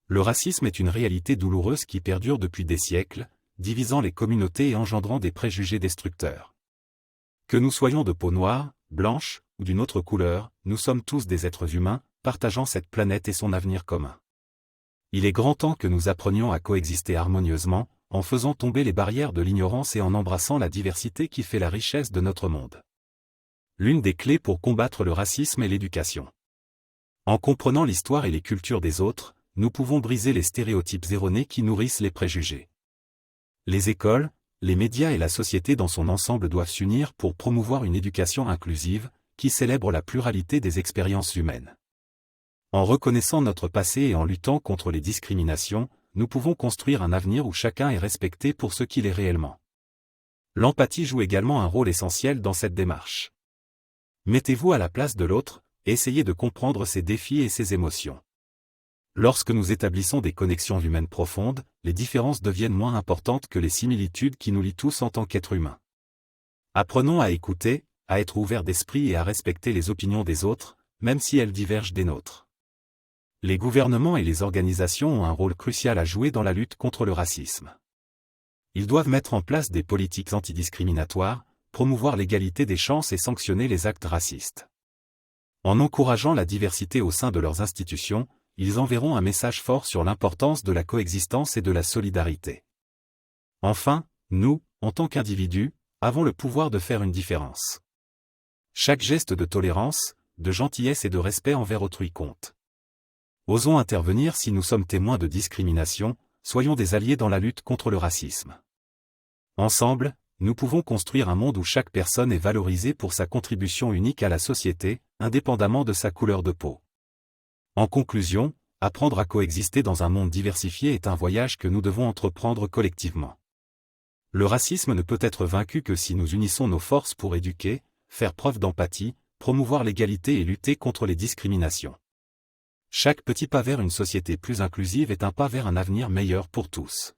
Le racisme est une réalité douloureuse qui perdure depuis des siècles, divisant les communautés et engendrant des préjugés destructeurs. Que nous soyons de peau noire, blanche, ou d'une autre couleur, nous sommes tous des êtres humains, partageant cette planète et son avenir commun. Il est grand temps que nous apprenions à coexister harmonieusement, en faisant tomber les barrières de l'ignorance et en embrassant la diversité qui fait la richesse de notre monde. L'une des clés pour combattre le racisme est l'éducation. En comprenant l'histoire et les cultures des autres, nous pouvons briser les stéréotypes erronés qui nourrissent les préjugés. Les écoles, les médias et la société dans son ensemble doivent s'unir pour promouvoir une éducation inclusive, qui célèbre la pluralité des expériences humaines. En reconnaissant notre passé et en luttant contre les discriminations, nous pouvons construire un avenir où chacun est respecté pour ce qu'il est réellement. L'empathie joue également un rôle essentiel dans cette démarche. Mettez-vous à la place de l'autre, et essayez de comprendre ses défis et ses émotions. Lorsque nous établissons des connexions humaines profondes, les différences deviennent moins importantes que les similitudes qui nous lient tous en tant qu'êtres humains. Apprenons à écouter, à être ouverts d'esprit et à respecter les opinions des autres, même si elles divergent des nôtres. Les gouvernements et les organisations ont un rôle crucial à jouer dans la lutte contre le racisme. Ils doivent mettre en place des politiques antidiscriminatoires, promouvoir l'égalité des chances et sanctionner les actes racistes. En encourageant la diversité au sein de leurs institutions, ils enverront un message fort sur l'importance de la coexistence et de la solidarité. Enfin, nous, en tant qu'individus, avons le pouvoir de faire une différence. Chaque geste de tolérance, de gentillesse et de respect envers autrui compte. Osons intervenir si nous sommes témoins de discrimination, soyons des alliés dans la lutte contre le racisme. Ensemble, nous pouvons construire un monde où chaque personne est valorisée pour sa contribution unique à la société, indépendamment de sa couleur de peau. En conclusion, apprendre à coexister dans un monde diversifié est un voyage que nous devons entreprendre collectivement. Le racisme ne peut être vaincu que si nous unissons nos forces pour éduquer, faire preuve d'empathie, promouvoir l'égalité et lutter contre les discriminations. Chaque petit pas vers une société plus inclusive est un pas vers un avenir meilleur pour tous.